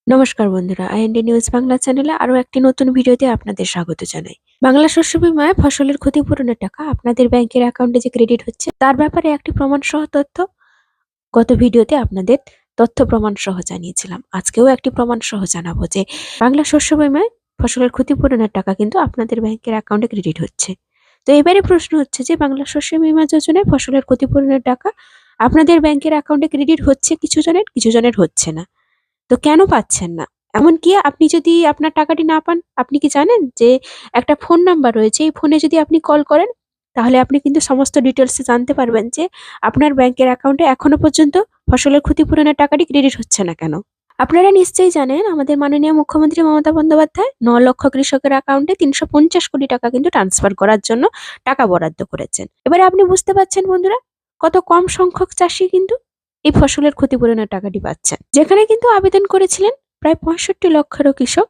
নমস্কার বন্ধুরা, IND news Bangla চ্যানেলে আরো একটি নতুন ভিডিওতে আপনাদের স্বাগত জানাই। বাংলা শস্য বীমায় ফসলের ক্ষতিপূরণের টাকা আপনাদের ব্যাংকের অ্যাকাউন্টে যে ক্রেডিট হচ্ছে তার ব্যাপারে একটি প্রমাণ সহ তথ্য গত ভিডিওতে আপনাদের তথ্য প্রমাণ সহ জানিয়েছিলাম। আজকেও একটি প্রমাণ সহ জানাবো যে বাংলা শস্য বীমায় ফসলের ক্ষতিপূরণের টাকা কিন্তু আপনাদের ব্যাংকের অ্যাকাউন্টে ক্রেডিট হচ্ছে। তো এবারে প্রশ্ন হচ্ছে যে বাংলা শস্য বীমা যোজনায় ফসলের ক্ষতিপূরণের টাকা আপনাদের ব্যাংকের অ্যাকাউন্টে ক্রেডিট হচ্ছে, কিছু জনের হচ্ছে না। তো কেন পাচ্ছেন না? এমনকি আপনি যদি আপনার টাকাটি না পান, আপনি কি জানেন যে একটা ফোন নাম্বার রয়েছে, এই ফোনে যদি আপনি কল করেন, তাহলে আপনি কিন্তু সমস্ত ডিটেইলস জানতে পারবেন যে আপনার ব্যাংকের অ্যাকাউন্টে এখনো পর্যন্ত ফসলের ক্ষতিপূরণের টাকাটি ক্রেডিট হচ্ছে না কেন? আপনারা নিশ্চয়ই জানেন আমাদের মাননীয় মুখ্যমন্ত্রী মমতা বন্দ্যোপাধ্যায় ৯ লক্ষ কৃষকের অ্যাকাউন্টে ৩৫০ কোটি টাকা কিন্তু ট্রান্সফার করার জন্য টাকা বরাদ্দ করেছেন। এবারে আপনি বুঝতে পারছেন বন্ধুরা, কত কম সংখ্যক চাষী কিন্তু এই ফসলের ক্ষতিপূরণের টাকাটি পাচ্ছেন। যেখানে কিন্তু আবেদন করেছিলেন প্রায় ৬৫ লক্ষেরও কৃষক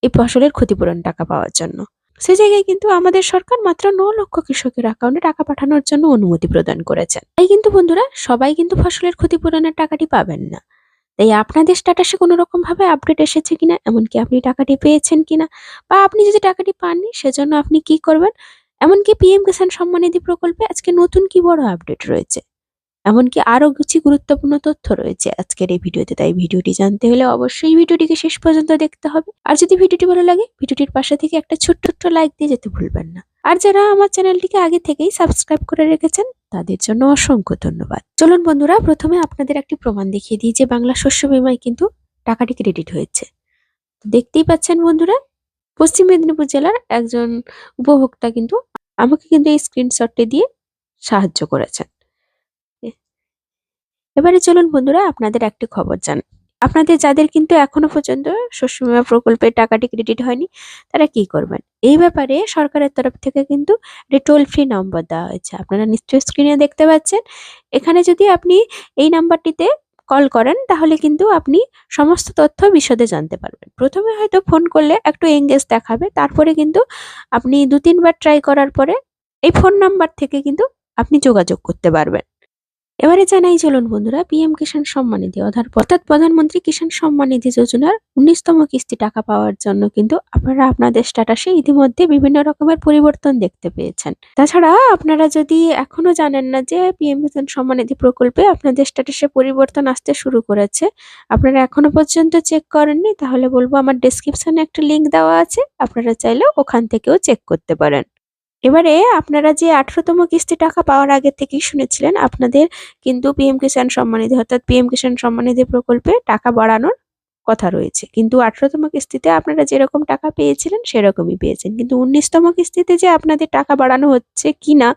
এই ফসলের ক্ষতিপূরণ টাকা পাওয়ার জন্য। সে জায়গায় কিন্তু আমাদের সরকার মাত্র ৯ লক্ষ কৃষকের অ্যাকাউন্টে টাকা পাঠানোর জন্য অনুমতি প্রদান করেছেন। তাই কিন্তু বন্ধুরা, সবাই কিন্তু ফসলের ক্ষতিপূরণের টাকাটি পাবেন না। তাই আপনাদের স্ট্যাটাসে কোনো রকম ভাবে আপডেট এসেছে কিনা, এমনকি আপনি টাকাটি পেয়েছেন কিনা, বা আপনি যদি টাকাটি পাননি সেজন্য আপনি কি করবেন, এমনকি পিএম কিষাণ সম্মান নিধি প্রকল্পে আজকে নতুন কি বড় আপডেট রয়েছে, এমনকি আরো কিছু গুরুত্বপূর্ণ তথ্য রয়েছে আজকের এই ভিডিওতে। তাই ভিডিওটি জানতে হলে অবশ্যই ভিডিওটিকে শেষ পর্যন্ত দেখতে হবে। আর যদি ভিডিওটি ভালো লাগে, ভিডিওটির পাশে থেকে একটা ছোট্ট লাইক দিয়ে যেতে ভুলবেন না। আর যারা আমার চ্যানেলটিকে আগে থেকেই সাবস্ক্রাইব করে রেখেছেন তাদের জন্য অসংখ্য ধন্যবাদ। চলুন বন্ধুরা, প্রথমে আপনাদের একটি প্রমাণ দেখিয়ে দিই যে বাংলা শস্য বীমায় কিন্তু টাকাটি ক্রেডিট হয়েছে। তো দেখতেই পাচ্ছেন বন্ধুরা, পশ্চিম মেদিনীপুর জেলার একজন উপভোক্তা কিন্তু আমাকে কিন্তু এই স্ক্রিনশটটি দিয়ে সাহায্য করেছেন। এবারে চলুন বন্ধুরা, আপনাদের একটি খবর জানাই। আপনাদের যাদের কিন্তু এখনো পর্যন্ত শস্য বীমা প্রকল্পের টাকাটি ক্রেডিট হয়নি, তারা কি করবেন? এই ব্যাপারে সরকারের তরফ থেকে কিন্তু একটি টোল ফ্রি নম্বর দেওয়া হয়েছে। আপনারা নিশ্চয়ই স্ক্রিনে দেখতে পাচ্ছেন। এখানে যদি আপনি এই নাম্বারটিতে কল করেন তাহলে কিন্তু আপনি সমস্ত তথ্য বিশদে জানতে পারবেন। প্রথমে হয়তো ফোন করলে একটু এঙ্গেজ দেখাবে, তারপরে কিন্তু আপনি ২-৩ বার ট্রাই করার পরে এই ফোন নাম্বার থেকে কিন্তু আপনি যোগাযোগ করতে পারবেন। এবারে জানাই চলুন বন্ধুরা, পিএম কিষাণ সম্মান নিধি অর্থাৎ প্রধানমন্ত্রী কিষাণ সম্মান নিধি যোজনার ১৯তম কিস্তি টাকা পাওয়ার জন্য কিন্তু আপনারা আপনাদের স্ট্যাটাসে ইতিমধ্যে বিভিন্ন রকমের পরিবর্তন দেখতে পেয়েছেন। তাছাড়া আপনারা যদি এখনো জানেন না যে পিএম কিষাণ সম্মান নিধি প্রকল্পে আপনাদের স্ট্যাটাসে পরিবর্তন আসতে শুরু করেছে, আপনারা এখনো পর্যন্ত চেক করেননি, তাহলে বলবো আমার ডেসক্রিপশনে একটা লিংক দেওয়া আছে, আপনারা চাইলে ওখান থেকেও চেক করতে পারেন। এবারে আপনারা যে ১৮তম কিস্তি টাকা পাওয়ার আগে থেকেই শুনেছিলেন আপনাদের কিন্তু পিএম কিষাণ সম্মান নিধি অর্থাৎ পিএম কিষাণ সম্মান নিধি প্রকল্পে টাকা বাড়ানোর কথা রয়েছে। কিন্তু ১৮তম কিস্তিতে আপনারা যেরকম টাকা পেয়েছিলেন সেরকমই পেয়েছেন। কিন্তু ১৯তম কিস্তিতে যে আপনাদের টাকা বাড়ানো হচ্ছে কিনা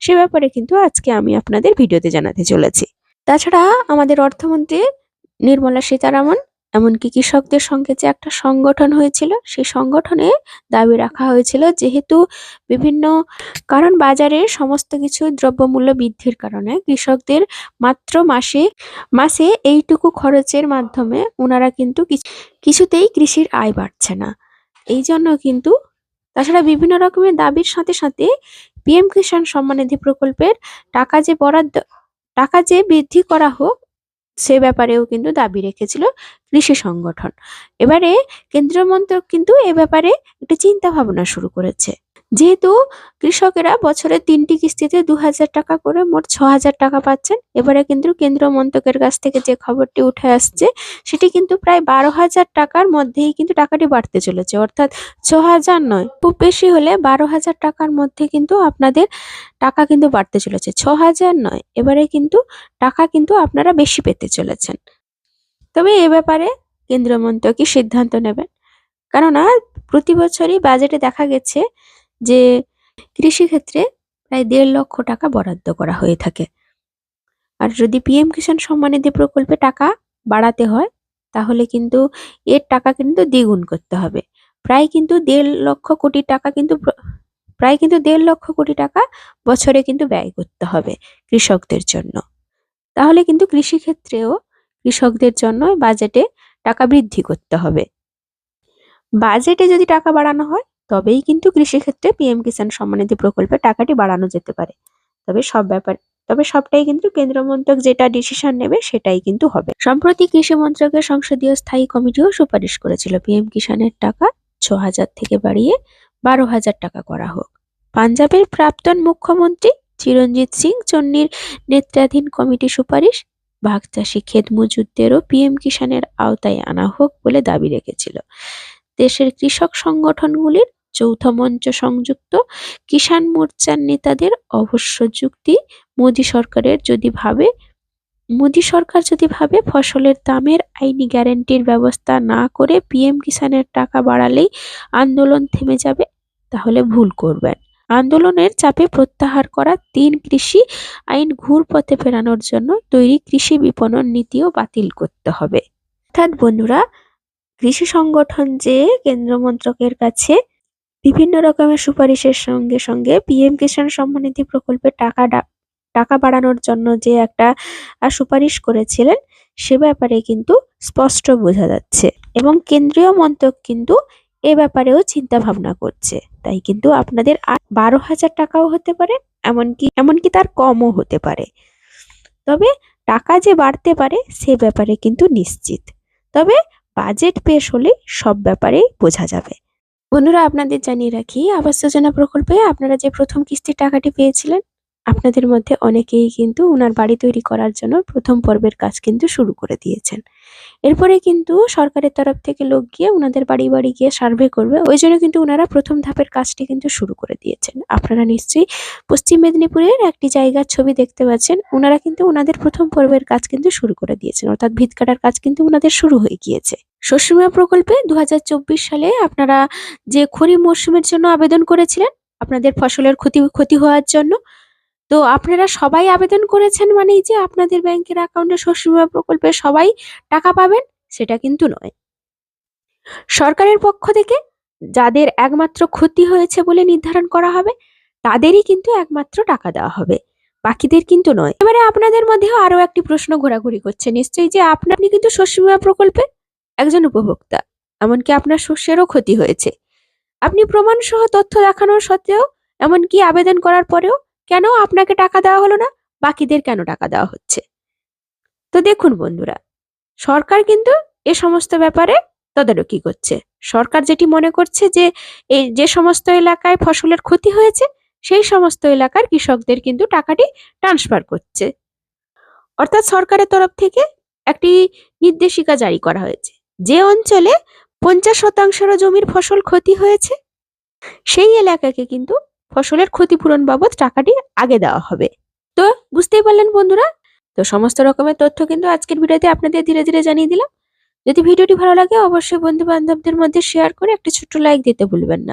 সে ব্যাপারে কিন্তু আজকে আমি আপনাদের ভিডিওতে জানাতে চলেছি। তাছাড়া আমাদের অর্থমন্ত্রী নির্মলা সীতারামন এমনকি কৃষকদের সঙ্গে যে একটা সংগঠন হয়েছিল, সেই সংগঠনে দাবি রাখা হয়েছিল যেহেতু বিভিন্ন কারণ বাজারে সমস্ত কিছু দ্রব্যমূল্য বৃদ্ধির কারণে কৃষকদের মাত্র মাসে এইটুকু খরচের মাধ্যমে ওনারা কিন্তু কিছুতেই কৃষির আয় বাড়ছে না। এই জন্য কিন্তু তাছাড়া বিভিন্ন রকমের দাবির সাথে সাথে পিএম কিষাণ সম্মান নিধি প্রকল্পের টাকা যে বৃদ্ধি করা হোক সে ব্যাপারেও কিন্তু দাবি রেখেছিল কৃষি সংগঠন। এবারে কেন্দ্রীয় মন্ত্রক কিন্তু এ ব্যাপারে একটা চিন্তা ভাবনা শুরু করেছে। যেহেতু কৃষকেরা বছরে ৩টি কিস্তিতে ২,০০০ টাকা করে মোট ৬,০০০ টাকা পাচ্ছেন, এবারে কিন্তু কেন্দ্রীয় মন্ত্রকের কাছ থেকে যে খবরটি উঠে আসছে সেটি কিন্তু প্রায় ১২,০০০ টাকার মধ্যেই কিন্তু টাকাটি বাড়তে চলেছে, অর্থাৎ ৬,০০০ নয়, খুব বেশি হলে ১২,০০০ টাকার মধ্যে কিন্তু আপনাদের টাকা কিন্তু বাড়তে চলেছে, ৬,০০০ নয়। এবারে কিন্তু টাকা কিন্তু আপনারা বেশি পেতে চলেছেন। তবে এ ব্যাপারে কেন্দ্রীয় মন্ত্রকই সিদ্ধান্ত নেবেন, কেননা প্রতি বছরই বাজেটে দেখা গেছে যে কৃষিক্ষেত্রে প্রায় ১.৫ লক্ষ টাকা বরাদ্দ করা হয়ে থাকে। আর যদি পিএম কিষাণ সম্মান নিধি প্রকল্পে টাকা বাড়াতে হয় তাহলে কিন্তু এর টাকা কিন্তু দ্বিগুণ করতে হবে। প্রায় কিন্তু ১.৫ লক্ষ কোটি টাকা কিন্তু প্রায় কিন্তু ১.৫ লক্ষ কোটি টাকা বছরে কিন্তু ব্যয় করতে হবে কৃষকদের জন্য। তাহলে কিন্তু কৃষিক্ষেত্রেও কৃষকদের জন্য বাজেটে টাকা বৃদ্ধি করতে হবে। বাজেটে যদি টাকা বাড়ানো হয় তবেই কিন্তু কৃষিক্ষেত্রে পিএম কিষাণ সম্মান নিধি প্রকল্পে টাকাটি বাড়ানো যেতে পারে। তবে তবে সবটাই কিন্তু কেন্দ্র মন্ত্রক যেটা ডিসিশন নেবে সেটাই কিন্তু হবে। সম্প্রতি কৃষি মন্ত্রকের সংসদীয় স্থায়ী কমিটিও সুপারিশ করেছিল পিএম কিষাণের টাকা 6,000 থেকে বাড়িয়ে 12,000 টাকা করা হোক। পাঞ্জাবের প্রাক্তন মুখ্যমন্ত্রী চিরঞ্জিত সিং চন্নির নেতৃত্বাধীন কমিটি সুপারিশ ভাগ চাষি ক্ষেত মজুরদেরও পিএম কিষাণের আওতায় আনা হোক বলে দাবি রেখেছিল। দেশের কৃষক সংগঠনগুলির যৌথ মঞ্চ সংযুক্ত কিষাণ মোর্চার নেতাদের অবশ্য যুক্তি, মোদী সরকার যদি ভাবে ফসলের দামের আইনি গ্যারান্টির ব্যবস্থা না করে পিএম কিষাণের টাকা বাড়ালেই আন্দোলন থেমে যাবে, তাহলে ভুল করবেন। আন্দোলনের চাপে প্রত্যাহার করা 3 কৃষি আইন ঘুরপথে ফেরানোর জন্য তৈরি কৃষি বিপণন নীতিও বাতিল করতে হবে। অর্থাৎ বন্ধুরা, কৃষি সংগঠন যে কেন্দ্র মন্ত্রকের কাছে বিভিন্ন রকমের সুপারিশের সঙ্গে সঙ্গে পিএম কিষাণ সম্মান নিধি প্রকল্পে টাকা বাড়ানোর জন্য যে একটা সুপারিশ করেছিলেন, সে ব্যাপারে কিন্তু স্পষ্ট বোঝা যাচ্ছে এবং কেন্দ্রীয় মন্ত্রক কিন্তু এ ব্যাপারেও চিন্তা ভাবনা করছে। তাই কিন্তু আপনাদের 12,000 টাকাও হতে পারে, এমনকি তার কমও হতে পারে। তবে টাকা যে বাড়তে পারে সে ব্যাপারে কিন্তু নিশ্চিত। তবে বাজেট পেশ হলে সব ব্যাপারেই বোঝা যাবে। বন্ধুরা, আপনাদের জানিয়ে রাখি, আবাস যোজনা প্রকল্পে আপনারা যে প্রথম কিস্তির টাকাটি পেয়েছিলেন, আপনাদের মধ্যে অনেকেই কিন্তু উনার বাড়ি তৈরি করার জন্য প্রথম পর্বের কাজ কিন্তু শুরু করে দিয়েছেন। এরপরে কিন্তু সরকারের তরফ থেকে লোক গিয়ে উনাদের বাড়ি বাড়ি গিয়ে সার্ভে করবে, ওই জন্য কিন্তু উনারা প্রথম ধাপের কাজটি কিন্তু শুরু করে দিয়েছেন। আপনারা নিশ্চয়ই পশ্চিম মেদিনীপুরের একটি জায়গার ছবি দেখতে পাচ্ছেন, উনারা কিন্তু উনাদের প্রথম পর্বের কাজ কিন্তু শুরু করে দিয়েছেন, অর্থাৎ ভিত কাটার কাজ কিন্তু উনাদের শুরু হয়ে গিয়েছে। শস্য বীমা প্রকল্পে 2024 সালে আপনারা যে খরিফ মরশুমের জন্য আবেদন করেছিলেন আপনাদের ফসলের ক্ষতি হওয়ার জন্য, তো আপনারা সবাই আবেদন করেছেন মানেই যে আপনাদের ব্যাংকের অ্যাকাউন্টে শস্য বীমা প্রকল্পে সবাই টাকা পাবেন সেটা কিন্তু নয়। সরকারের পক্ষ থেকে যাদের একমাত্র ক্ষতি হয়েছে বলে নির্ধারণ করা হবে তাদেরই কিন্তু একমাত্র টাকা দেওয়া হবে, বাকিদের কিন্তু নয়। এবারে আপনাদের মধ্যেও আরো একটি প্রশ্ন ঘোরাঘুরি করছে নিশ্চয়ই, যে আপনি কিন্তু শস্য বীমা প্রকল্পে একজন উপভোক্তা, এমনকি আপনার শস্যেরও ক্ষতি হয়েছে, আপনি প্রমাণ সহ তথ্য দেখানোর সত্ত্বেও, এমনকি আবেদন করার পরেও কেন আপনাকে টাকা দেওয়া হলো না, বাকিদের কেন টাকা দেওয়া হচ্ছে? তো দেখুন বন্ধুরা, সরকার কিন্তু এ সমস্ত ব্যাপারে তদারকি করছে। সরকার যেটি মনে করছে যে এই যে সমস্ত এলাকায় ফসলের ক্ষতি হয়েছে সেই সমস্ত এলাকার কৃষকদের কিন্তু টাকাটি ট্রান্সফার করছে। অর্থাৎ সরকারের তরফ থেকে একটি নির্দেশিকা জারি করা হয়েছে, যে অঞ্চলে 50% জমির ফসল ক্ষতি হয়েছে সেই এলাকাকে কিন্তু ফসলের ক্ষতিপূরণ বাবদ টাকাটি আগে দেওয়া হবে। তো বুঝতেই পারলেন বন্ধুরা, তো সমস্ত রকমের তথ্য কিন্তু আজকের ভিডিওতে আপনাদের ধীরে ধীরে জানিয়ে দিলাম। যদি ভিডিওটি ভালো লাগে অবশ্যই বন্ধু বান্ধবদের মধ্যে শেয়ার করে একটি ছোট্ট লাইক দিতে ভুলবেন না।